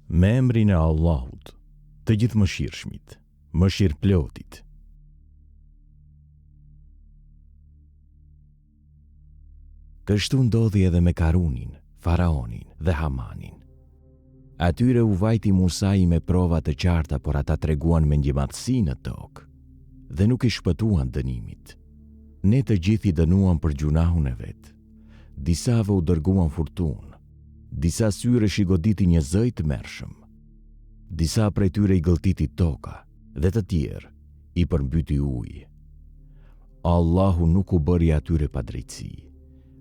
Me emrin e Allahut, të gjithë mëshirshmit, mëshirëplotit. Kështu ndodhi edhe me Karunin, Faraonin dhe Hamanin. Atyre u vajti Musai me prova të qarta, por ata treguan mendjemadhsi në tokë dhe nuk i shpëtuan dënimit. Ne të gjithë i dënuam për gjunahun e vet. Disave u dërguan furtunë, disa syre i goditi një zë i tmerrshëm. Disa prej tyre i gëlltiti toka dhe të tjerë i përmbyti ujë. Allahu nuk u bëri atyre padrejtësi,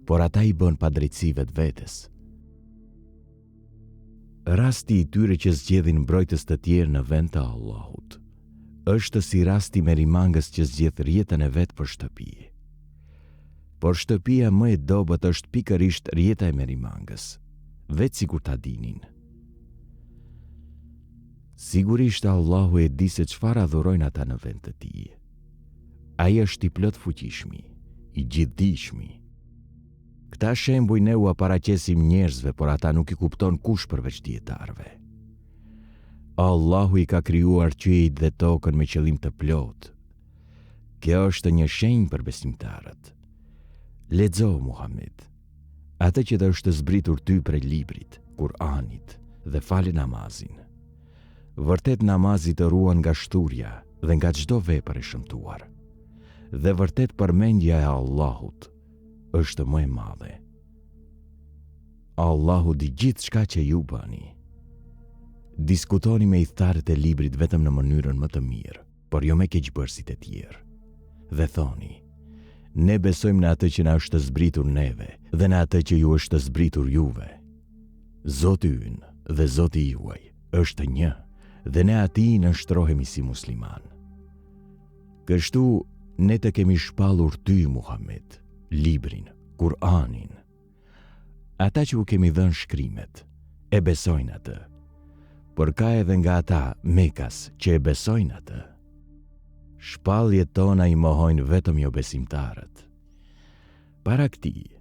por ata i bën padrejtësi vetvetes. Rasti i tyre që zgjedhin mbrojtës të tjerë në vend të Allahut është si rasti me rimangës që zgjedh rjetën e vet për shtëpi. Por shtëpia më e dobët është pikërisht rjeta e merimangës, vetë sikur ta dinin. Sigurisht Allahu e di se çfarë adhurojnë ata në vend të tij. Ai është i plot fuqishmi, i gjithdijshmi. Këta shembuj ne u paraqesim njerëzve, por ata nuk i kupton kush përveç dietarëve. Allahu i ka krijuar qiejt dhe tokën me qëllim të plot. Kjo është një shenjë për besimtarët. Lexo Muhammed, atë që të është zbritur ty prej librit, Kur'anit, dhe fali namazin. Vërtet namazi të ruan nga shturja dhe nga çdo vepër e shëmtuar. Dhe vërtet përmendja e Allahut është më e madhe. Allahu di gjithë çka që ju bëni. Diskutoni me idhtarët e librit vetëm në mënyrën më të mirë, por jo me keqbërësit e tjerë. Dhe thoni, ne besojmë në atë që na është zbritur neve dhe në atë që ju është zbritur juve. Zoti ynë dhe Zoti juaj është një, dhe ne atij në shtrohemi si musliman. Kështu ne të kemi shpallur ty Muhammed, librin, Kur'anin. Ata që u kemi dhënë shkrimet e besojnë atë, por ka edhe nga ata Mekas që e besojnë atë. Shpalljet tona i mohojnë vetëm jo besimtarët. Para këtij,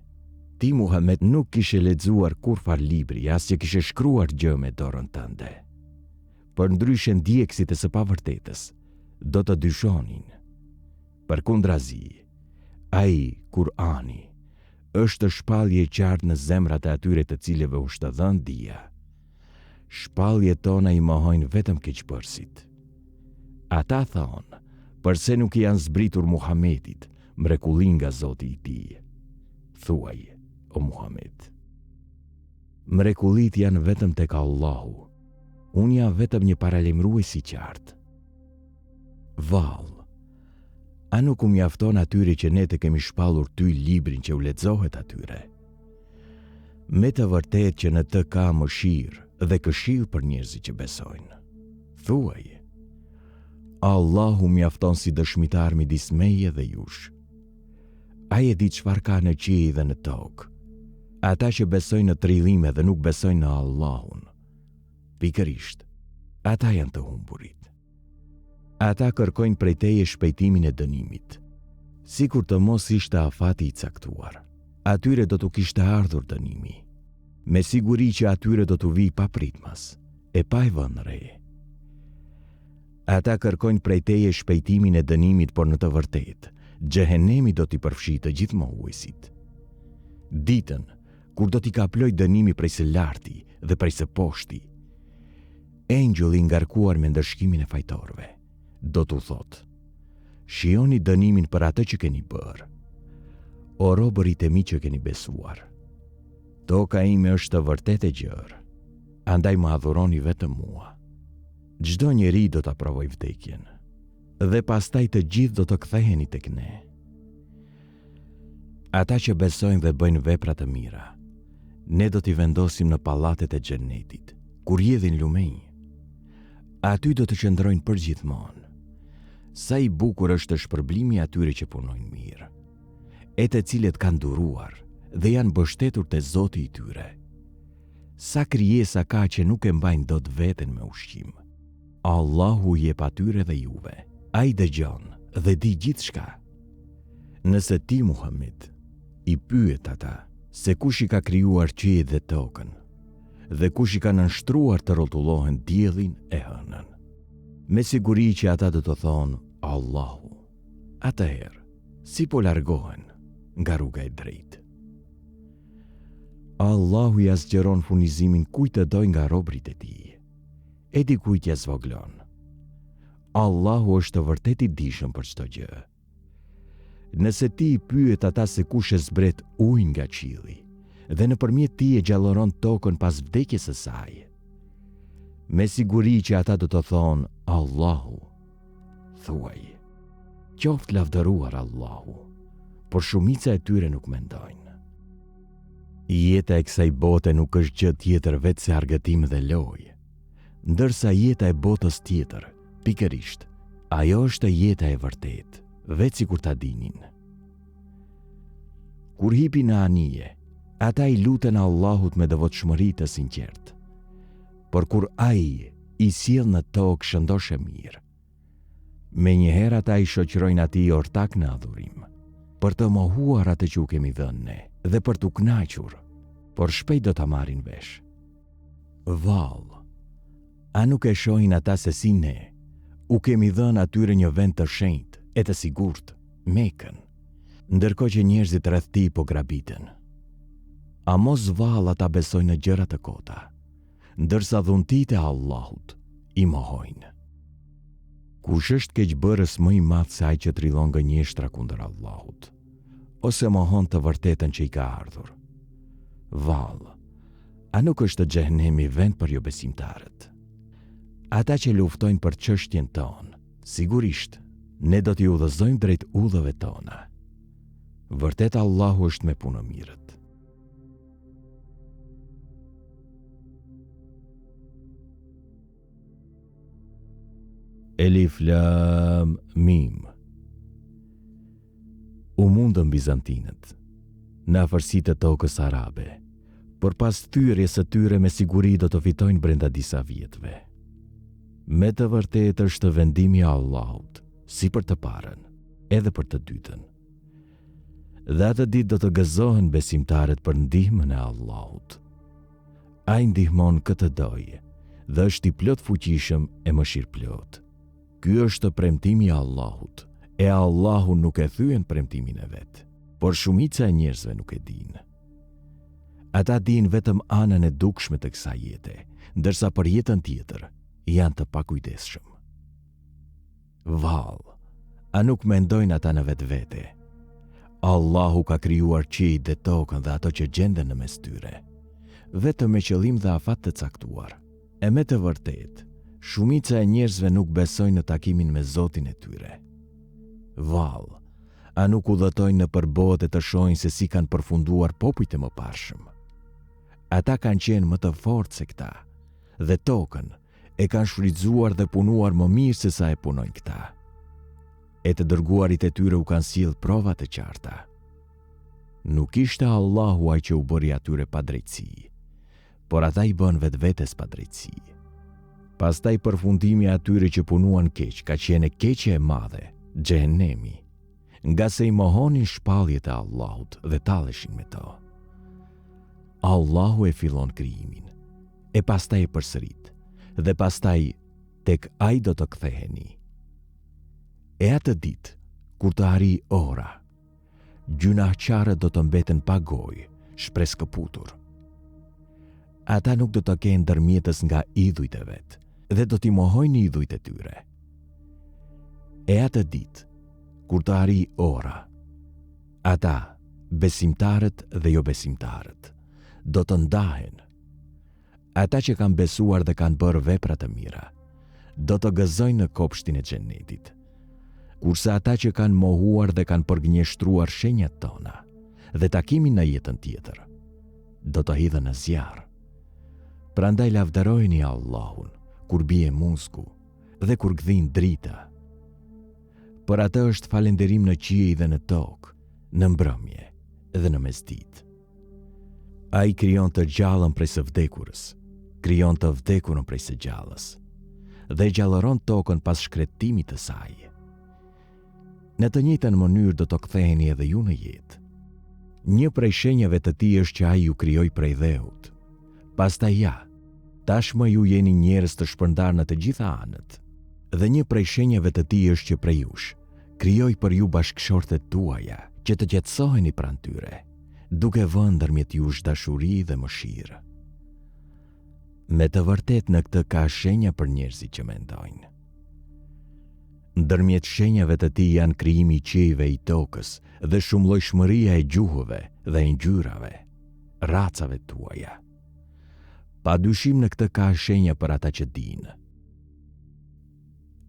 ti Muhammed nuk kishe lexuar kurfar libri, as që kishe shkruar gjë me dorën tënde. Për ndryshe ndjekësit e së pavërtetës do të dyshonin. Përkundrazi, ai Kur'ani është shpallje e qartë në zemrat e atyre të cilëve u është dhënë dija. Shpalljet tona i mohojnë vetëm keqbërësit. Ata thonë, përse nuk i janë zbritur Muhamedit mrekullin nga Zoti i tij. Thuaj, o Muhammed, mrekullit janë vetëm tek Allahu. Unë jam vetëm një paralajmërues i qartë. Vallë, a nuk u mjafton atyre që ne të kemi shpallur ty librin që u lexohet atyre? Me të vërtetë që në të ka mëshirë dhe këshill për njerëzit që besojnë. Thuaj, Allahu mjafton si dëshmitar midis meje dhe jush. Ai e di çfarë ka në qiell dhe në tokë. Ata që besojnë në trillime dhe nuk besojnë në Allahun, pikërisht, ata janë të humburit. Ata kërkojnë prej teje shpejtimin e dënimit, sikur të mos ishte afati i caktuar. Atyre do t'u kishte ardhur dënimi. Me siguri që atyre do t'u vi pa pritmas, e pa e vënë re. Ata kërkojnë prej teje shpejtimin e dënimit, por në të vërtetë, xhehenemi do t'i përfshijë të gjithë mohuesit. Ditën kur do t'i kaploj dënimi prej së larti dhe prej së poshti, engjulli ngarkuar me ndërshkimin e fajtorëve do t'u thotë: shihoni dënimin për atë që keni bërë, o robërit e mi që keni besuar. Toka ime është të vërtet e gjerë, andaj më adhuroni vetëm mua. Çdo njeri do ta provoj vdekjen, dhe pastaj të gjithë do të ktheheni tek ne. Ata që besojnë dhe bëjnë vepra të mira, ne do t'i vendosim në pallatet e xhenetit, kur jedhin lumenj. Aty do të qëndrojnë përgjithmonë. Sa i bukur është shpërblimi atyre që punojnë mirë, e të cilët kanë duruar dhe janë mbështetur te Zoti i tyre. Sa krijesa ka që nuk e mbajnë dot veten me ushqim. Allahu jep atyre dhe juve. Ai dëgjon dhe di gjithçka. Nëse ti Muhammed i pyet ata se kush i ka krijuar qiejt dhe tokën, dhe kush i ka nënshtruar të rrotullohen diellin e hënën. Me siguri që ata do të thonë Allahu. Atëherë, si po largohen nga rruga e drejtë? Allahu ja zgjeron furnizimin kujt të doj nga robrit e tij. E di kujt ja zvoglon. Allahu është të vërtet i dijshëm për çdo gjë. Nëse ti i pyet ata se kush e zbret ujin nga qielli dhe nëpërmjet tij e gjallëron tokën pas vdekjes së saj, me siguri që ata do të thonë Allahu. Thuaj, qoftë lavdëruar Allahu, por shumica e tyre nuk mendojnë. Jeta e kësaj bote nuk është gjë tjetër veç se argëtim dhe lojë, ndërsa jeta e botës tjetër, pikërisht, ajo është jeta e vërtet, veç si kur ta dinin. Kur hipin në anije, ata i luten Allahut me devotshmëri të sinqertë, por kur ai i sjell në tokë shëndoshë mirë, menjëherë ata i shoqërojnë atij ortak në adhurim, për të mohuar atë që u kemi dhënë ne dhe për t'u kënaqur, por shpejt do ta marrin vesh. Vallë, a nuk e shohin ata se si ne u kemi dhënë atyre një vend të shenjtë e të sigurt, Mekën, ndërkohë që njerëzit rreth tij po grabiten? A mos vallë ata besojnë në gjëra të kota, ndërsa dhuntitë e Allahut i mohojnë? Kush është keqbërës më i madh se ai që trillon gënjeshtra kundër Allahut, ose mohon të vërtetën që i ka ardhur? Vallë, a nuk është xhehenemi vend për jo besimtarët? Ata që luftojnë për çështjen tonë, sigurisht, ne do t'i udhëzojmë drejt udhëve tona. Vërtet Allahu është me punëmirët. Elif Lam Mim. U mundën bizantinët në afërsitë të tokës arabe, por pas thyrjes së tyre me siguri do të fitojnë brenda disa vjetëve. Me të vërtetë është vendimi i Allahut, si për të parën, edhe për të dytën. Dhe atë ditë do të gëzohen besimtarët për ndihmën e Allahut. Ai ndihmon këtë dojë dhe është i plot fuqishëm e mëshirëplot. Ky është premtimi i Allahut, e Allahu nuk e thyen premtimin e vet, por shumica e njerëzve nuk e dinë. Ata dinë vetëm anën e dukshme të kësaj jete, ndërsa për jetën tjetër janë të pakujdesshëm. Vallë, a nuk mendojnë ata në vetvete? Allahu ka krijuar qiejt dhe tokën dhe ato që gjenden në mes tyre, vetëm me qëllim dhe afat të caktuar. E me të vërtetë, shumica e njerëzve nuk besojnë në takimin me Zotin e tyre. Vallë, a nuk udhëtojnë në përbote të shohin se si kanë përfunduar popujt e mëparshëm? Ata kanë qenë më të fortë se këta, dhe tokën e kanë shfrytzuar dhe punuar më mirë se sa e punojnë këta. E të dërguarit e tyre u kanë sjellë prova të qarta. Nuk ishte Allahu ai që u bëri atyre pa drejtësi, por ata i bën vetvetes pa drejtësi. Pastaj përfundimi i atyre që punuan keq ka qenë keqja e madhe, xhehenemi, nga se i mohonin shpalljet e Allahut dhe talleshin me to. Allahu e fillon krijimin, e pastaj e përsërit, dhe pastaj tek ai do të ktheheni. E atë ditë, kur të arrijë ora, gjunaqtarët do të mbeten pa gojë, shpreskëputur. Ata nuk do të kenë ndërmjetës nga idhujt e vet, dhe do t'i mohojnë idhujt e tyre. E atë ditë, kur të arrijë ora, ata, besimtarët dhe jo besimtarët, do të ndahen. Ata që kanë besuar dhe kanë bërë vepra të mira, do të gëzojnë në kopshtin e xhenetit, kurse ata që kanë mohuar dhe kanë përgënjeshtruar shenjat tona dhe takimin në jetën tjetër, do të hidhen në zjarr. Prandaj lavdërojeni Allahun kur bie musku dhe kur gdhin drita. Për atë është falënderim në qiell dhe në tokë, në mbrëmje dhe në mesditë. Ai krijon të gjallën prej së vdekurës, krijon të vdekurën prej së gjallës, dhe gjallëron tokën pas shkretimit të saj. Në të njëjtën mënyrë do të ktheheni edhe ju në jetë. Një prej shenjave të tij është që ai ju krijoi prej dheut, Pastaj ja, tashmë ju jeni njerëz të shpërndarë në të gjitha anët, dhe një prej shenjave të tij është që prej jush krijoi për ju bashkëshortet tuaja, që të qetësoheni pranë tyre, duke vënë ndërmjet jush dashuri dhe mëshirë. Me të vërtet në këtë ka shenja për njerëzit që mendojnë. Ndërmjet shenjave të tij janë krijimi i qiejve i tokës dhe shumëllojshmëria e gjuhëve dhe ngjyrave, racave tuaja. Pa dyshim në këtë ka shenja për ata që dinë.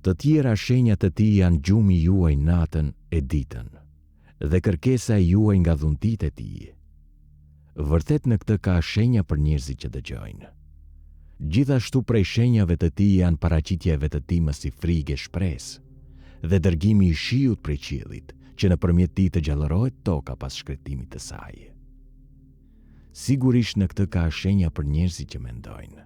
Të tjera shenjat të tij janë gjumi juaj natën e ditën dhe kërkesa e juaj nga dhuntit e tij. Vërtet në këtë ka shenja për njerëzit që dëgjojnë. Gjithashtu prej shenjave të tij janë paraqitjeve të tij si frigë e shpresë dhe dërgimi i shiut prej qiellit, që nëpërmjet tij të gjallërohet toka pas shkretimit të saj. Sigurisht në këtë ka shenja për njerëzit që mendojnë.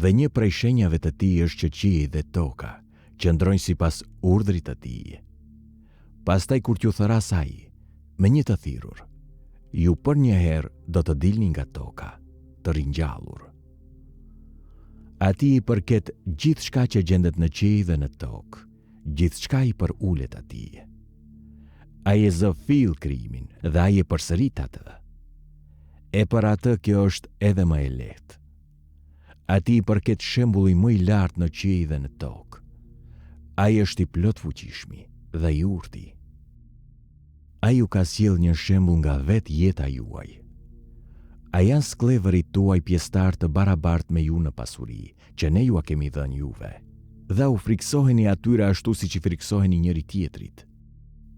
Dhe një prej shenjave të tij është që qielli dhe toka qëndrojnë sipas urdhrit të tij. Pastaj kur t'ju thëras ai, me një të thirrur, ju për një herë do të dilni nga toka, të ringjallur. Atij i përket gjithçka që gjendet në qiell dhe në tokë, gjithçka i përulet atij. Ai e zë fill krijimin dhe ai e përsërit atë. E për atë kjo është edhe më e lehtë. Atij i përket shembulli më i lartë në qiell dhe në tokë. Ai është i plot fuqishmi dhe i urti. Ai ju ka sjell një shembull nga vetë jeta juaj. A janë sklevërit tuaj pjesëtar të barabartë me ju në pasuri, që ne ju a kemi dhënë juve, dhe u friksoheni atyre ashtu si që friksoheni njëri tjetrit?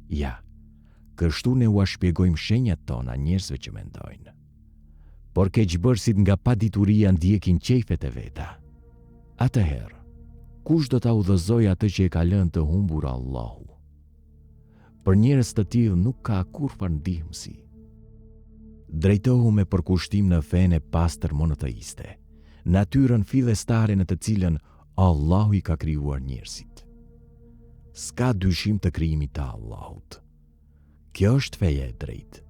Ja, kështu ne u a shpjegojmë shenjat tona njerëzve që mendojnë. Por keqbërësit nga padituria ndjekin qejfet e veta. Atëherë, kush do ta udhëzoj atë që e ka lënë të humbur Allahu? Për njerëz të tillë nuk ka kurrë ndihmësi. Drejtohu me përkushtim në fenë e pastër monoteiste, natyrën fillestare në të cilën Allahu i ka krijuar njerëzit. S'ka dyshim të krijimit të Allahut. Kjo është feja e drejtë,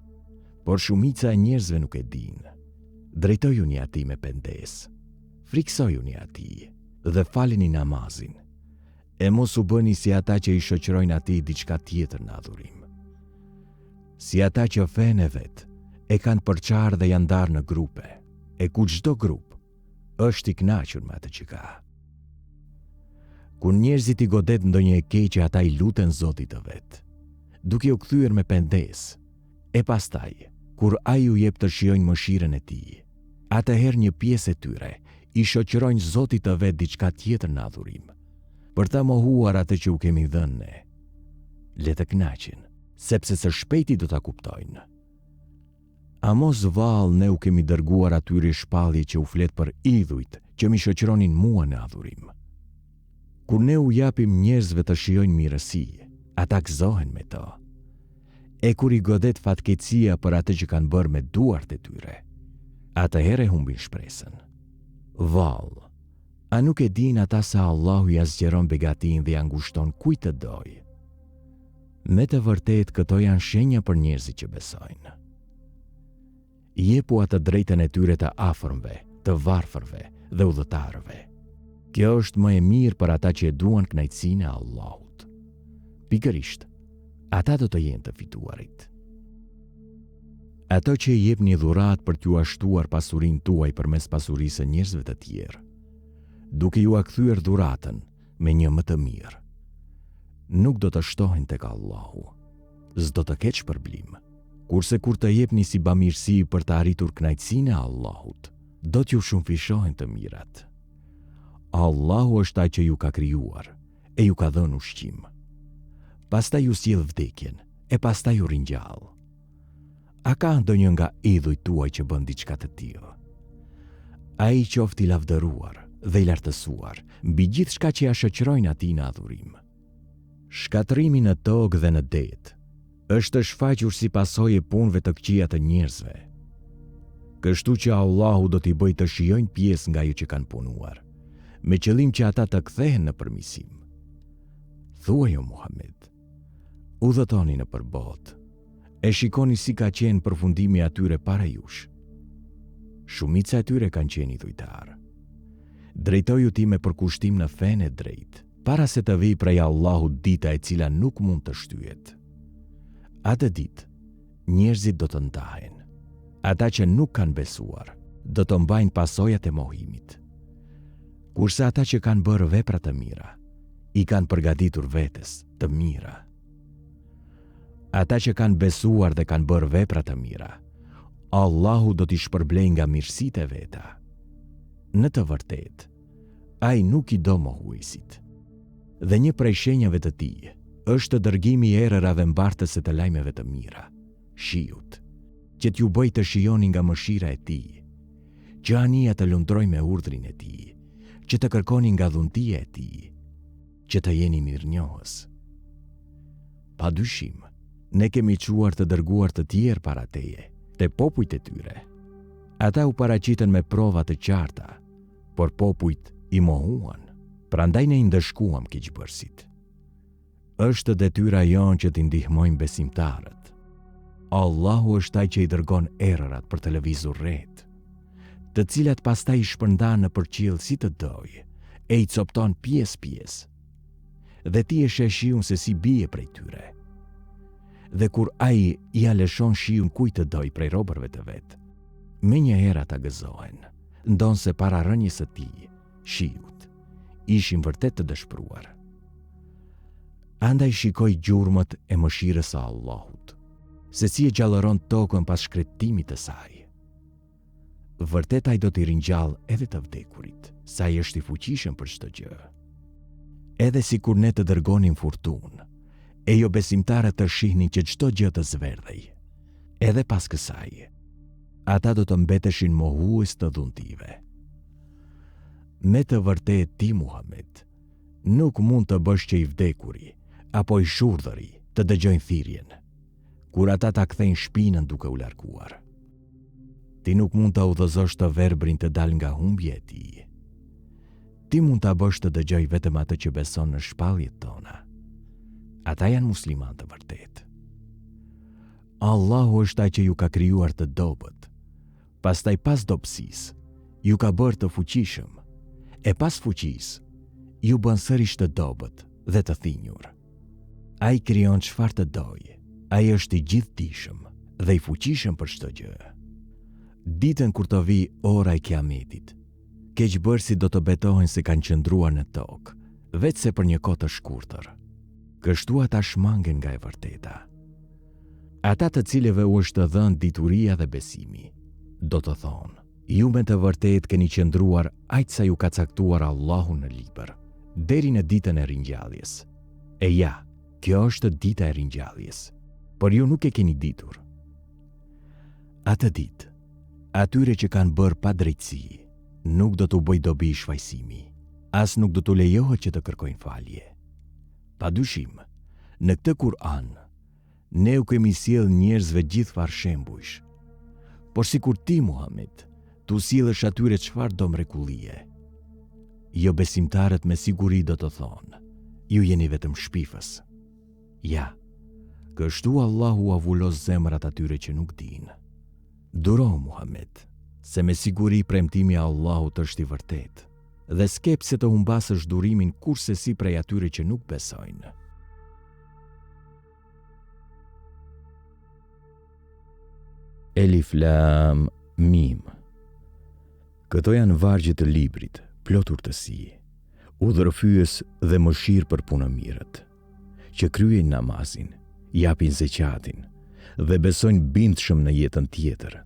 por shumica e njerëzve nuk e dinë. Drejtojuni atij me pendes, friksojuni atij dhe falini namazin, e mos u bëni si ata që i shoqërojnë atij diçka tjetër në adhurim. Si ata që fenë e vet e kanë përçarë dhe janë ndarë në grupe, e ku çdo grup është i kënaqur me atë që ka. Kur njerëzit i godet ndonjë e keqe, ata i luten Zotit të vet, duke u kthyer me pendes, e pastaj, kur ai u jep të shijojnë mëshirën e tij, atëherë një pjesë e tyre i shoqërojnë Zotit të vet diçka tjetër në adhurim, për ta mohuar atë që u kemi dhënë ne. Le të kënaqen, sepse së shpejti do ta kuptojnë. A mos vallë ne u kemi dërguar atyre shpallje që u flet për idhujt që mi shoqëronin mua në adhurim. Kur ne u japim njerëzve të shijojnë mirësi, ata gëzohen me to. E kur i godet fatkeqësia për atë që kanë bërë me duart e tyre, atëherë humbin shpresën. Vallë, a nuk e din ata se Allahu ja zgjeron begatin dhe ja ngushton kujt të dojë? Me të vërtet këto janë shenja për njerëzit që besojnë. Jepu atë drejtën e tyre të afërmve, të varfërve dhe udhëtarëve. Kjo është më e mirë për ata që e duan kënaqësinë e Allahut. Pikërisht, ata do të jenë të fituarit. Ato që i jepni dhuratë për t'ju ashtuar pasurinë tuaj përmes pasurisë së njerëzve të tjerë, duke ju kthyer dhuratën me një më të mirë, nuk do të shtohen tek Allahu, s'do të keq shpërblim. Kurse kur të jepni si bamirësi për të arritur kënaqësinë e Allahut, do t'ju shumëfishohen të mirat. Allahu është ai që ju ka krijuar e ju ka dhënë ushqim. Pastaj ju sjell vdekjen e pastaj ju ringjall. A ka ndonjë nga idhujt tuaj që bën diçka të tillë? Ai qoftë i lavdëruar dhe i lartësuar mbi gjithçka që ja shoqërojnë atij në adhurim. Shkatrimi në tokë dhe në det është shfaqur si pasojë e punëve të këqija të njerëzve. Kështu që Allahu do t'i bëjë të shijojnë pjesë nga ajo që kanë punuar, me qëllim që ata të kthehen në përmirësim. Thuaj o Muhammed, udhëtoni në përbot, e shikoni si ka qenë përfundimi atyre para jush. Shumica e tyre kanë qenë dhujtar. Drejtoju ti me përkushtim në fenë e drejtë, para se të vijë prej Allahut dita e cila nuk mund të shtyhet. Atë ditë, njerëzit do të ndahen. Ata që nuk kanë besuar, do të mbajnë pasojat e mohimit. Kurse ata që kanë bërë vepra të mira, i kanë përgatitur vetes të mira. Ata që kanë besuar dhe kanë bërë vepra të mira, Allahu do t'i shpërblej nga mirësitë e veta. Në të vërtetë, ai nuk i do mohuesit. Dhe një prej shenjave të tij është dërgimi i errërave mbartëse të lajmeve të mira, shiut, që t'ju bëj të shijoni nga mëshira e tij, që ania të lundroj me urdhrin e tij, që të kërkoni nga dhuntia e tij, që të jeni mirënjohës. Pa dyshim, ne kemi quar të dërguar të tjerë para teje, te popujt e tyre. Ata u paraqiten me prova të qarta, por popujt i mohuan, prandaj ne i ndëshkuam keqbërësit. Është detyra jonë që t'i ndihmojmë besimtarët. Allahu është ai që i dërgon errërat për të lëvizur rreth, të cilat pastaj i shpërndan në përqiell si të dojë, e i copton pjesë. Dhe ti e sheh shiun se si bie prej tyre. Dhe kur ai ja lëshon shiun kujt të dojë prej robërve të vet, menjëherë ata gëzohen, ndonse para rënjes së tij, shiut, ishin vërtet të dëshpëruar. Andaj shikoj gjurmët e mëshirës së Allahut, se si e gjallëron tokën pas shkretimit të saj. Vërtet ai do t'i ringjall edhe të vdekurit, sa ai është i fuqishëm për çdo gjë. Edhe sikur ne të dërgonim furtunë, e jo besimtarët të shihnin që çdo gjë të zverdhej. Edhe pas kësaj, ata do të mbeteshin mohues të dhuntive. Me të vërtetë ti, Muhammed, nuk mund të bësh që i vdekuri apo i shurdhëri të dëgjojnë thirrjen, kur ata ta kthejnë shpinën duke u larguar. Ti nuk mund të udhëzosh të verbrin të dal nga humbja e tij. Ti mund ta bësh të dëgjoj vetëm atë që beson në shpalljet tona. Ata janë musliman të vërtet. Allahu është ai që ju ka krijuar të dobët, pastaj pas dobësisë ju ka bërë të fuqishëm, e pas fuqisë ju bën sërish të dobët dhe të thinjur. Ai krijon çfarë të dojë, ai është i gjithdijshëm dhe i fuqishëm për çdo gjë. Ditën kur të vi ora e Kiametit, keqbërësit do të betohen se kanë qëndruar në tokë, vetëse për një kohë të shkurtër. Kështu ata shmangen nga e vërteta. Ata të cilëve u është dhënë dituria dhe besimi, do të thonë, ju me të vërtet keni qëndruar aq sa ju ka caktuar Allahu në libër, deri në ditën e ringjalljes. E ja, kjo është dita e ringjalljes, por ju nuk e keni ditur. Atë ditë, atyre që kanë bërë pa drejtësi, nuk do t'u bëj dobi shvajsimi, as nuk do t'u lejohet që të kërkojnë falje. Pa dyshim, në këtë Kur'an, ne u kemi sjell njerëzve gjithfar shembujsh, por sikur ti, Muhammed, t'u sjellësh atyre çfarë do mrekullie. Jo besimtarët me siguri do të thonë, ju jeni vetëm shpifës. Ja, kështu Allahu avullos zemrat atyre që nuk dinë. Duro, Muhammed, se me siguri premtimi i Allahut është i vërtetë, dhe skep se të humbasësh durimin kurse si prej atyre që nuk besojnë. Elif Lam Mim. Këto janë vargje të librit, plot urtësi, udhërfyes dhe mëshirë për punë mirët, që kryejnë namazin, japin zeqatin dhe besojnë bindshëm në jetën tjetër.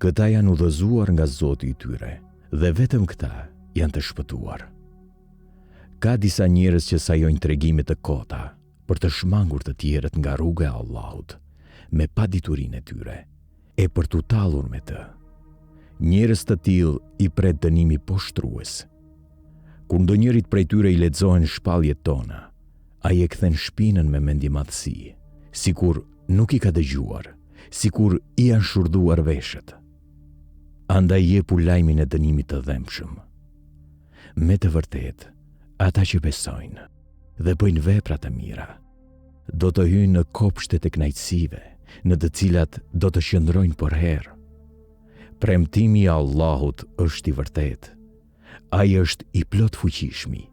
Këta janë udhëzuar nga Zoti i tyre, dhe vetëm këta janë të shpëtuar. Ka disa njerëz që sajojnë tregime të kota për të shmangur të tjerët nga rruga e Allahut, me paditurinë e tyre, e për t'u tallur me të. Njerëz të tillë i pret dënimi poshtrues. Kur ndonjërit prej tyre i lexohen shpalljet tona, ai e kthen shpinën me mendjemadhësi, sikur nuk i ka dëgjuar, sikur i janë shurdhuar veshët. Andaj jepu lajmin e dënimit të dhëmshëm. Me të vërtet, ata që besojnë dhe bëjnë vepra të mira, do të hyjnë në kopshtet e kënaqësive, në të cilat do të qëndrojnë për herë. Premtimi i Allahut është i vërtet. Ai është i plot fuqishmi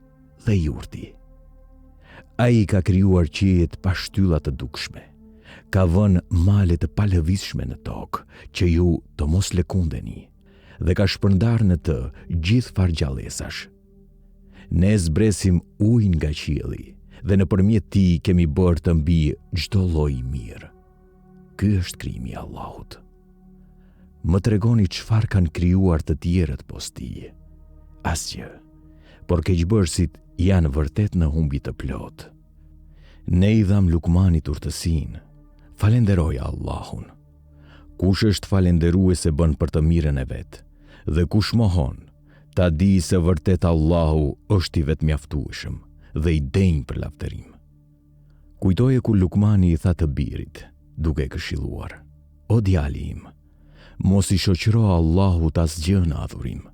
dhe i urti. Ai ka krijuar qiejt pa shtylla të dukshme. Ka vënë male të palëvizshme në tokë, që ju të mos lëkundeni, dhe ka shpërndar në të gjithë fargjallesash. Ne zbresim ujë nga qielli, dhe nëpërmjet tij kemi bërë të mbi çdo lloj mirë. Ky është krijimi i Allahut. Më tregoni çfarë kanë krijuar të tjerët pos tij. Asgjë, por keqbërësit janë vërtet në humbi të plot. Ne i dham Lukmanit urtësinë. Falenderoj Allahun. Kush është falenderues e bën për të mirën e vet, dhe kush mohon, ta di se vërtet Allahu është i vetëmjaftueshëm dhe i denj për lavdërim. Kujtoje kur Lukmani i tha të birit, duke e këshilluar: O djali im, mos i shoqëro Allahut asgjë në adhurim.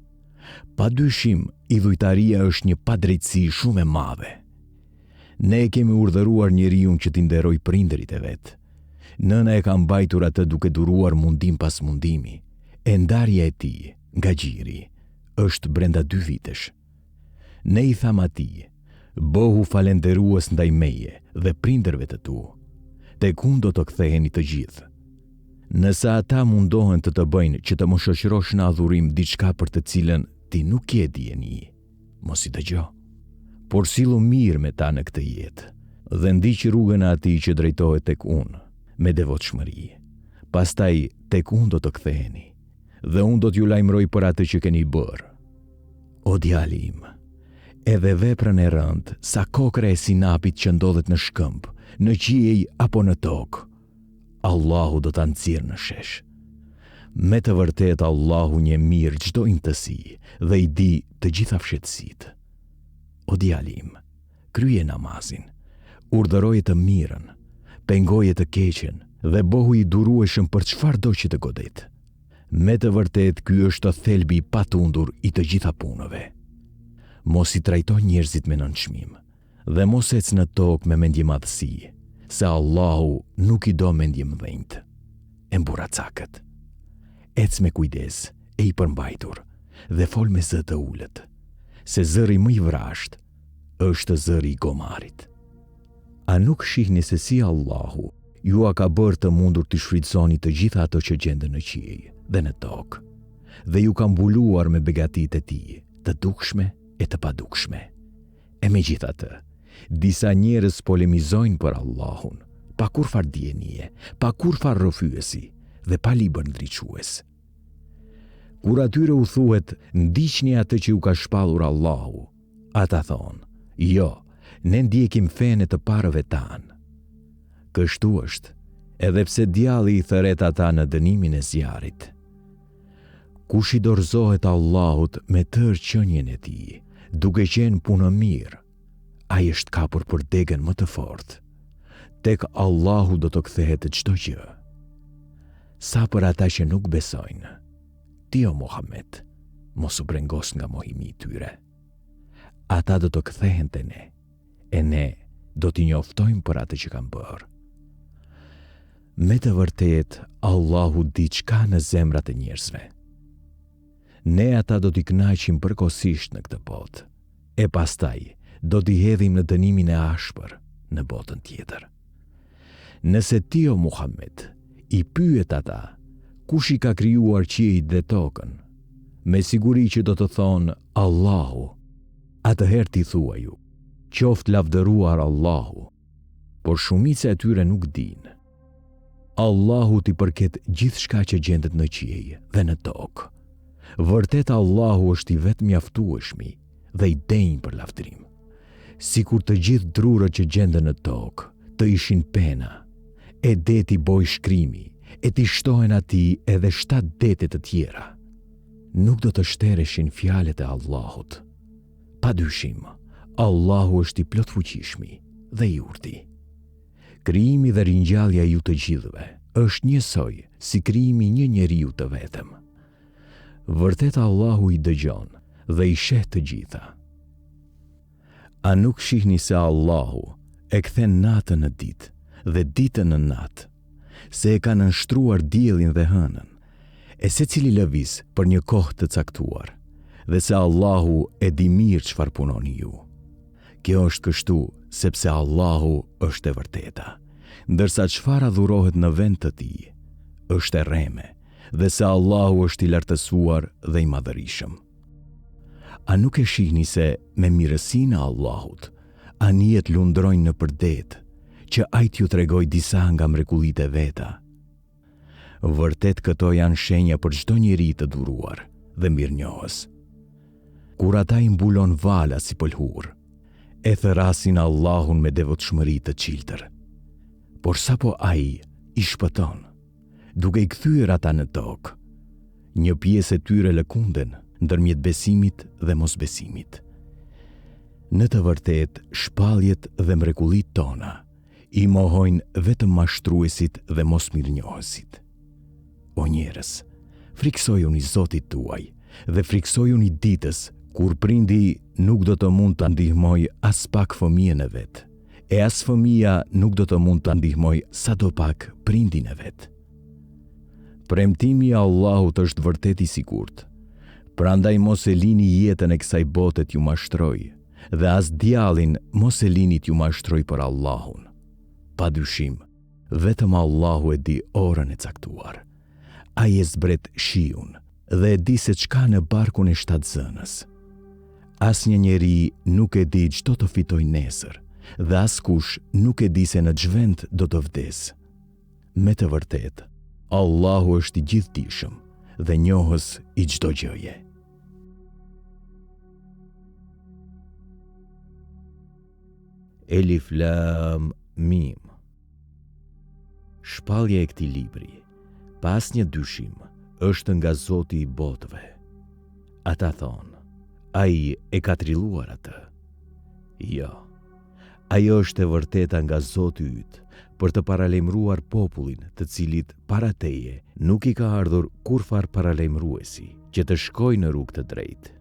Padyshim, idhujtaria është një padrejtësi shumë e madhe. Ne kemi urdhëruar njeriu që t'i nderoj prindërit e vet. Nëna e ka mbajtur atë duke duruar mundim pas mundimi. E ndarja e tij nga gjiri është brenda 2 vitesh. Ne i tham atij: bëhu falenderues ndaj meje dhe prindërve të tu. Tek unë do të ktheheni të gjithë. Nëse ata mundohen të bëjnë që të mos shoqërosh në adhurim diçka për të cilën ti nuk ke dijeni, mos i dëgjo. Por sillu mirë me ta në këtë jetë dhe ndiq rrugën e atij që drejtohet tek unë me devotshmëri. Pastaj tek unë do të ktheheni dhe unë do t'ju lajmëroj për atë që keni bërë. O djali im, edhe veprën e rëndë, sa kokra e sinapit që ndodhet në shkëmb, në qiej apo në tokë, Allahu do ta nxjerrë në shesh. Me të vërtet Allahu një mirë çdo imtësi dhe i di të gjitha fshehtësitë. O djali im, krye namazin, urdhëroje të mirën, pengoje të keqen dhe bëhu i durueshëm për çfarëdo që të godet. Me të vërtet ky është thelbi i patundur i të gjitha punëve. Mos i trajto njerëzit me nënçmim dhe mos ec në tokë me mendje madhësi, se Allahu nuk i do mendje mëdhenjtë. E mburacakët. Ec me kujdes e i përmbajtur dhe fol me zë të ulët, se zëri më i vrasht është zëri i gomarit. A nuk shihni se si Allahu ju a ka bërë të mundur të shfrytëzoni të gjitha ato që gjenden në qiej dhe në tokë, dhe ju ka mbuluar me begatitë e tij, të dukshme e të padukshme. E megjithatë, disa njerëz polemizojnë për Allahun, pa kurfar dienie, pa kurfar rrëfyesi dhe pa libër ndriçues. Kur atyre u thuhet: ndiqni atë që ju ka shpallur Allahu, ata thonë: jo, ne ndjekim fenë të parëve tanë. Kështu është, edhe pse djalli i thëret ata në dënimin e zjarrit. Kush i dorëzohet Allahut me tërë qenien e tij, duke qenë punë mirë, ai është kapur për degën më të fortë. Tek Allahu do të kthehet çdo gjë. Sa për ata që nuk besojnë, ti o Muhammed, mos u brengos nga mohimi i tyre. Ata do të kthehen te ne, e ne do t'i njoftojmë për atë që kanë bërë. Me të vërtet, Allahu di çka në zemrat e njerëzve. Ne ata do t'i kënaqim përkohësisht në këtë botë, e pastaj do t'i hedhim në dënimin e ashpër në botën tjetër. Nëse ti o Muhammed i pyet ata, kush i ka krijuar qiejt dhe tokën, me siguri që do të thonë Allahu, atëherë ti thuaj ju: qoftë lavdëruar Allahu, por shumica e tyre nuk dinë. Allahu t'i përket gjithçka që gjendet në qiej dhe në tokë. Vërtet Allahu është i vetëmjaftueshmi dhe i denj për lavdërim. Sikur të gjithë drurët që gjenden në tokë të ishin pena, e deti boj shkrimi, e t'i shtohen atij edhe 7 dete të tjera. Nuk do të shtereshin fjalët e Allahut. Padyshim, Allahu është i plot fuqishmi dhe i urti. Krijimi dhe ringjallja ju të gjithëve është njësoj si krijimi një njeriu të vetëm. Vërtet Allahu i dëgjon dhe i sheh të gjitha. A nuk shihni se Allahu e kthen natën në ditë dhe ditën në natë, se e ka nënshtruar diellin dhe hënën, e secili lëviz për një kohë të caktuar, dhe se Allahu e di mirë çfarë punoni ju. Kjo është kështu sepse Allahu është e vërteta, ndërsa çfarë adhurohet në vend të tij është e rreme, dhe se Allahu është i lartësuar dhe i madhërisëm. A nuk e shihni se me mirësinë e Allahut anijet lundrojnë në përdet, që ai t'ju tregoj disa nga mrekullitë e veta? Vërtet këto janë shenja për çdo njeri të duruar dhe mirënjohës. Kur ata i mbulon vala si pëlhur, e thërasin Allahun me devotshmëri të çiltër. Por sapo ai i shpëton, duke i kthyer ata në tokë, një pjesë e tyre lëkunden ndërmjet besimit dhe mosbesimit. Në të vërtet, shpalljet dhe mrekullit tona i mohojnë vetëm mashtruesit dhe mosmirënjohësit. O njerëz, friksojuni Zotit tuaj dhe friksojuni ditës kur prindi nuk do të mund të ndihmoj as pak fëmijën e vet, e as fëmija nuk do të mund të ndihmoj sadopak prindin e vet. Premtimi i Allahut është vërtet i sigurt. Prandaj mos e lini jetën e kësaj bote t'ju mashtroj, dhe as djallin mos e lini t'ju mashtroj për Allahun. Padyshim, vetëm Allahu e di orën e caktuar. Ai e zbret shiun dhe e di se çka në barkun e 7 zënës. Asnjë njeri nuk e di çdo të fitoj nesër, dhe askush nuk e di se në ç'vend do të vdes. Me të vërtetë, Allahu është i gjithdijshëm dhe njohës i çdo gjëje. Elif Lam Mim. Shpallja e këtij libri, pas një dyshim, është nga Zoti i botëve. Ata thonë, ai e ka trilluar atë. Jo, ajo është e vërteta nga Zoti yt, për të paralajmëruar popullin të cilit para teje nuk i ka ardhur kurfar paralajmëruesi që të shkojë në rrugë të drejtë.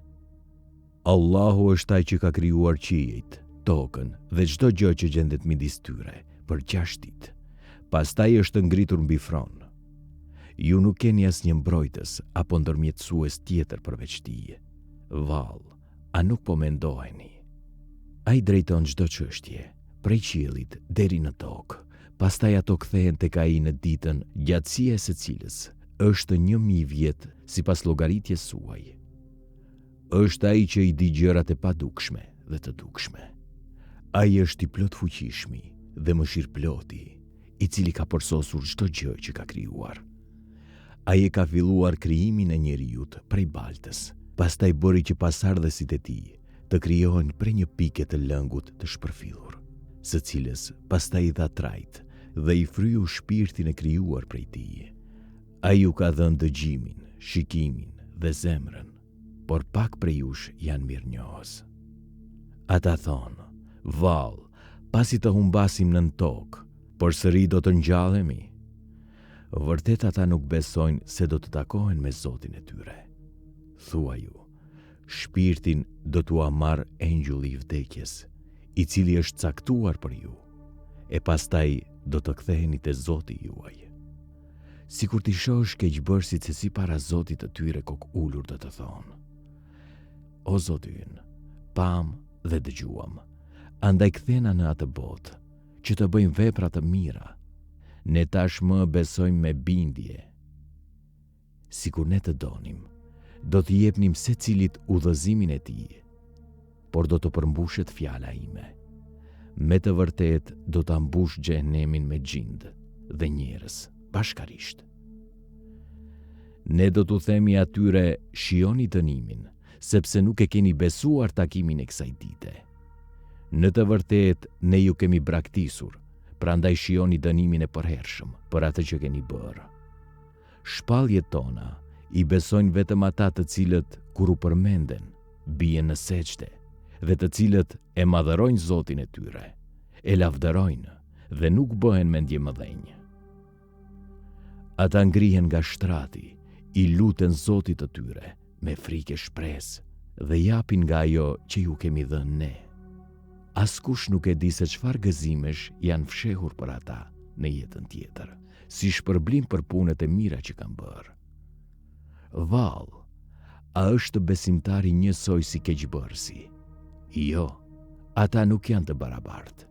Allahu është ai që ka krijuar qiejt, tokën dhe çdo gjë që gjendet midis tyre për 6 ditë. Pastaj është ngritur mbi fron. Ju nuk keni asnjë mbrojtës apo ndërmjetësues tjetër përveç tij. Vallë, a nuk po mendoheni? Ai drejton çdo çështje, prej qiellit deri në tokë. Pastaj ato kthehen tek ai në ditën gjatësia e secilës është 1000 vjet sipas llogaritjes suaj. Është ai që i di gjërat e padukshme dhe të dukshme. Ai është i plot fuqishmi dhe mëshirëploti, i cili ka përsosur çdo gjë që ka krijuar. Ai e ka filluar krijimin e njerëzit prej baltës, pastaj bëri që pasardhësit e tij të krijohen prej një pike të lëngut të shpërfillur, së cilës pastaj i dha trajt dhe i fryu shpirtin e krijuar prej tij. Ai ju ka dhënë dëgjimin, shikimin dhe zemrën, por pak prej jush janë mirënjohës. Ata thonë, vallë, pasi të humbasim nën tokë, përsëri do të ngjallemi. Vërtet ata nuk besojnë se do të takohen me Zotin e tyre. Thua ju, shpirtin do t'ua marr engjulli i vdekjes, i cili është caktuar për ju, e pastaj do të ktheheni te Zoti juaj. Sikur t'i shohësh keqbërësit se si para Zotit të tyre kokë ulur do të thonë, o Zoti ynë, pam dhe dëgjuam, andaj kthena në atë botë, që të bëjmë vepra të mira. Ne tashmë besojmë me bindje. Sikur ne të donim, do t'i jepnim secilit udhëzimin e tij, por do të përmbushet fjala ime. Me të vërtet do ta mbush xhenemin me xhind dhe njerëz bashkarisht. Ne do t'u themi atyre, shijoni dënimin, sepse nuk e keni besuar takimin e kësaj dite. Në të vërtet, ne ju kemi braktisur, prandaj shijoni dënimin e përhershëm për atë që keni bërë. Shpalljet tona i besojnë vetëm ata të cilët, kur u përmenden, bien në seçte, dhe të cilët e madhërojnë Zotin e tyre, e lavdërojnë dhe nuk bëhen mendje mëdhenj. Ata ngrihen nga shtrati, i luten Zotit të tyre me frikë e shpresë dhe japin nga ajo që ju kemi dhënë ne. Askush nuk e di se çfarë gëzimesh janë fshehur për ata në jetën tjetër, si shpërblim për punët e mira që kanë bërë. Vallë, a është besimtari njësoj si keqbërësi? Jo, ata nuk janë të barabartë.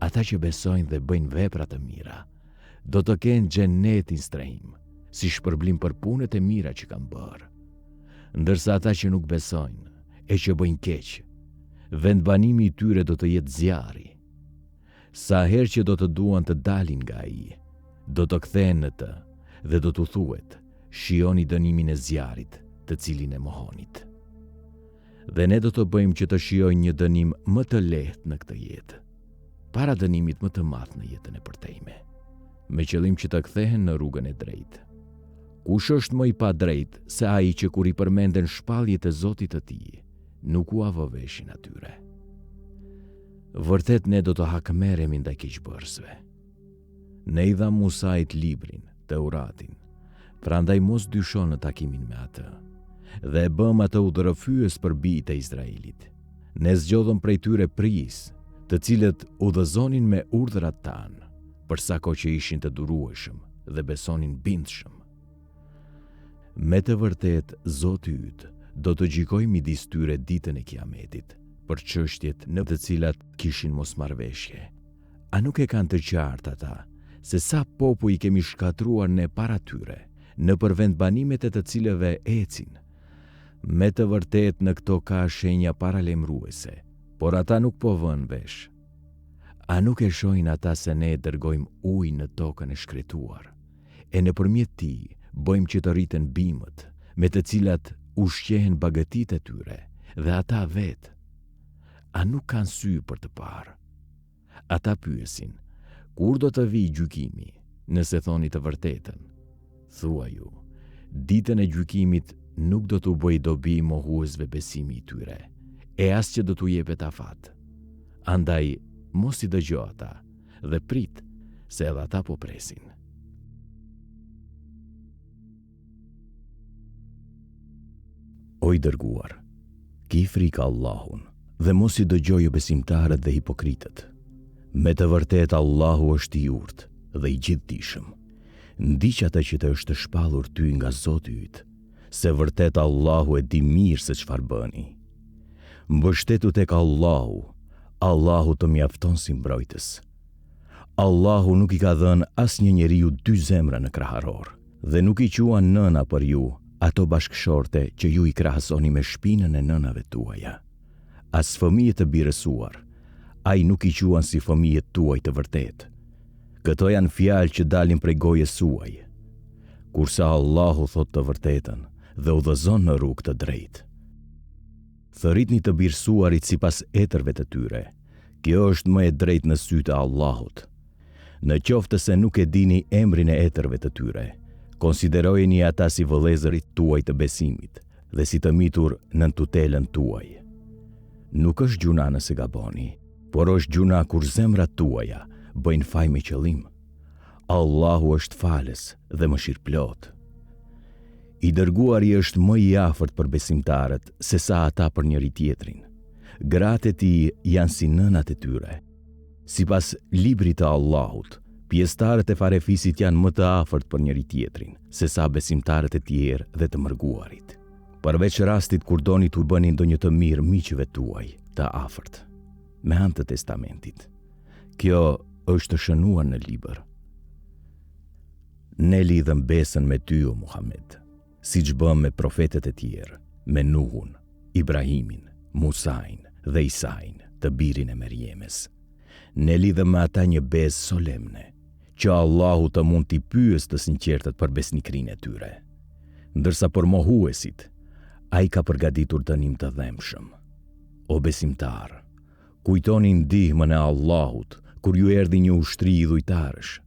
Ata që besojnë dhe bëjnë vepra të mira, do të kenë xhenetin strehim, si shpërblim për punët e mira që kanë bërë. Ndërsa ata që nuk besojnë e që bëjnë keq, vendbanimi i tyre do të jetë zjarri. Sa herë që do të duan të dalin nga ai, do të kthehen në të dhe do t'u thuhet: shihoni dënimin e zjarrit, të cilin e mohonit. Dhe ne do të bëjmë që të shijojnë një dënim më të lehtë në këtë jetë, para dënimit më të madh në jetën e përtejme, me qëllim që të kthehen në rrugën e drejtë. Kush është më i padrejtë se ai që kur i përmenden shpalljet e Zotit të tij, nuk u avë veshin atyre? Vërtet ne do të hakmerremi ndaj keqbërësve. Ne i dha Musait librin, Teuratin, prandaj mos dyshon në takimin me atë, dhe e bëm atë udhërëfyes për bijtë e Izraelit. Ne zgjodhëm prej tyre prisë, të cilët udhëzonin me urdhrat tanë, për sa kohë që ishin të durueshëm dhe besonin bindshëm. Me të vërtet, Zoti yt do të gjykojë midis tyre ditën e Kiametit për çështjet në të cilat kishin mosmarrveshje. A nuk e kanë të qartë ata se sa popull i kemi shkatruar ne para tyre në për vendbanimet e të cilëve ecin? Me të vërtet, në këto ka shenja paralemruese, por ata nuk po vënë vesh. A nuk e shohin ata se ne dërgojmë ujë në tokën e shkretuar, e nëpërmjet tij bëjmë që të rriten bimët, me të cilat ushqehen bagëtit e tyre, dhe ata vetë. A nuk kanë sy për të parë? Ata pyesin: kur do të vijë gjykimi, nëse thoni të vërtetën? Thua ju, ditën e gjykimit nuk do t'u bëj dobi mohuesve besimi i tyre, e as që do t'u jepet afat. Andaj, mos i dëgjo ata dhe prit, se edhe ata po presin. O i dërguar, ki frikë Allahun dhe mos i dëgjoje besimtarët dhe hipokritët. Me të vërtet Allahu është i urtë dhe i gjithdijshëm. Ndiq atë që të është shpallur ty nga Zoti yt, se vërtet Allahu e di mirë se çfarë bëni. Mbështetu tek Allahu, Allahu të mjafton si mbrojtës. Allahu nuk i ka dhënë asnjë njeriu dy zemra në kraharor, dhe nuk i quan nëna për ju ato bashkëshorte që ju i krahasoni me shpinën e nënave tuaja. As fëmijët e birësuar, ai nuk i quan si fëmijët tuaj të vërtet. Këto janë fjalë që dalin prej gojes suaj. Kurse Allahu thot të vërtetën dhe udhëzon në rrugë të drejtë. Thërritni të birësuarit sipas etërve të tyre. Kjo është më e drejtë në sytë e Allahut. Në qoftë se nuk e dini emrin e etërve të tyre, konsiderojeni ata si vëllezërit tuaj të besimit dhe si të mitur nën tutelën tuaj. Nuk është gjuna nëse gaboni, por është gjuna kur zemrat tuaja bëjnë faj me qëllim. Allahu është falës dhe mëshirëplot. I dërguari është më i afërt për besimtarët se sa ata për njëri tjetrin. Gratë e tij janë si nënat e tyre. Sipas librit të Allahut, pjesëtarët e farefisit janë më të afërt për njëri tjetrin se sa besimtarët e tjerë dhe të mërguarit. Përveç rastit kur doni t'u bëni ndonjë të mirë miqve tuaj të afërt, me anë të testamentit. Kjo është shënuar në libër. Ne lidhëm besën me ty, o Muhammed, siç bëm me profetët e tjerë, me Nuhun, Ibrahimin, Musain dhe Isain, të birin e Merjemes. Ne lidhëm me ata një besë solemne, që Allahu të mund t'i pyes të sinqertët për besnikrinë e tyre. Ndërsa për mohuesit, ai ka përgatitur dënim të dhemshëm. O besimtar, kujtoni ndihmën e Allahut kur ju erdhi një ushtri idhujtarësh.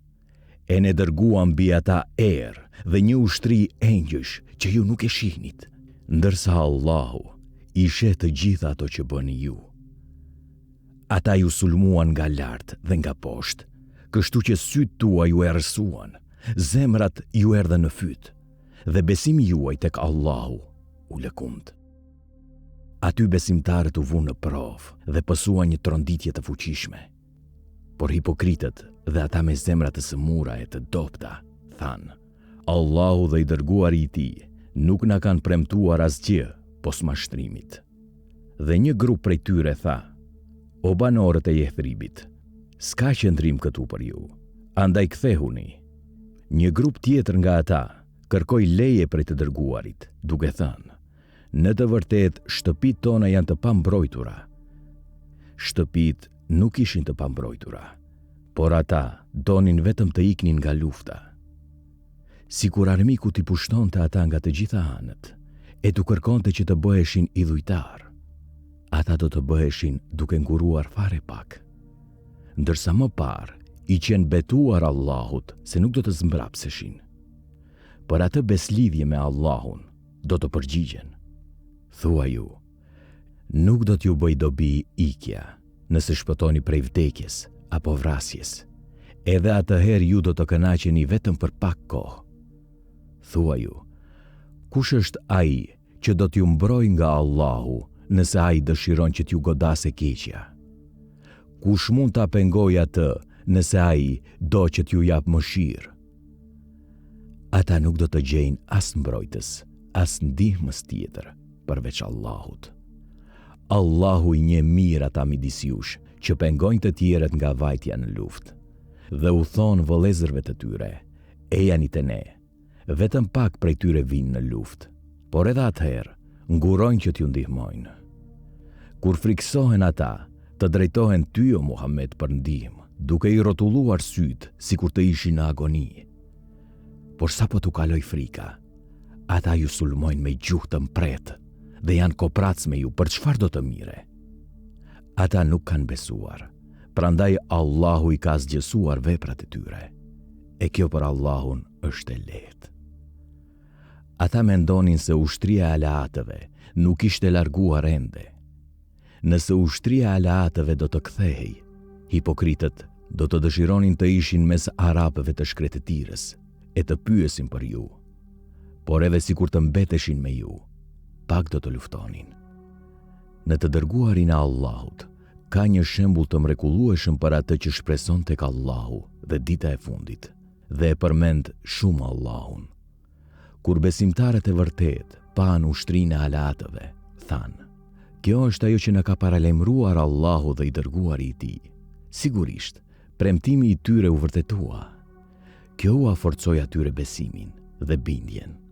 E ne dërguam mbi ata erë dhe një ushtri engjësh që ju nuk e shihnit, ndërsa Allahu i sheh të gjitha ato që bëni ju. Ata ju sulmuan nga lartë dhe nga poshtë, kështu që sytë tua ju errësuan, zemrat ju erdhën në fyt, dhe besimi juaj tek Allahu u lëkund. Aty besimtarët u vunë në provë dhe pësuan një tronditje të fuqishme. Por hipokritët dhe ata me zemrat të sëmura e të dopta thanë: Allahu dhe i dërguari i tij Nuk na kanë premtuar asgjë pos mashtrimit. Dhe një grup prej tyre tha: O banorët e Jethribit, s'ka qëndrim këtu për ju, andaj kthehuni. Një grup tjetër nga ata kërkoi leje prej të dërguarit, duke thënë: Në të vërtet, shtëpit tona janë të pambrojtura. Shtëpit nuk ishin të pambrojtura, por ata donin vetëm të iknin nga lufta. Sikur armiku t'i pushtonte ata nga të gjitha anët, e t'u kërkonte që të bëheshin idhujtar, ata do të bëheshin duke nguruar fare pak. Ndërsa më parë, i qenë betuar Allahut se nuk do të zmbrapseshin. Për atë beslidhje me Allahun, do të përgjigjen. Thua ju, nuk do t'ju bëj dobi ikja, nëse shpëtoni prej vdekjes apo vrasjes, edhe atëherë ju do të kënaqeni vetëm për pak kohë. Thua ju, kush është ai që do t'ju mbrojë nga Allahu nëse ai dëshiron që t'ju godasë keqja? Kush mund ta pengojë atë nëse ai do që t'ju jap mëshirë? Ata nuk do të gjejnë as mbrojtës, as ndihmës tjetër përveç Allahut. Allahu i njeh mirë ata midis jush që pengojnë të tjerët nga vajtja në luftë, dhe u thonë vëllezërve të tyre: Ejani te ne. Vetëm pak prej tyre vinë në luftë, por edhe atëherë ngurojnë që t'ju ndihmojnë. Kur friksohen ata, të drejtohen ty o Muhammed për ndihmë, duke i rrotulluar sytë sikur të ishin në agoni. Por sapo t'u kaloj frika, ata ju sulmojnë me gjuhë të mpretë dhe janë koprac me ju për çfarë do të mire. Ata nuk kanë besuar, prandaj Allahu i ka zgjesuar veprat e tyre, e kjo për Allahun është e lehtë. Ata mendonin se ushtria e aleatëve nuk ishte larguar ende. Nëse ushtria e aleatëve do të kthehej, hipokritët do të dëshironin të ishin mes arabëve të shkretëtirës e të pyesin për ju, por edhe sikur të mbeteshin me ju, pak do të luftonin. Në të dërguarin e Allahut ka një shembull të mrekullueshëm për atë që shpreson tek Allahu dhe dita e fundit, dhe e përmend shumë Allahun. Kur besimtarët e vërtet pan ushtrinë e aleatëve, thanë: Kjo është ajo që na ka paralajmëruar Allahu dhe i dërguari i tij. Sigurisht, premtimi i tyre u vërtetua. Kjo u forcoi atyre besimin dhe bindjen.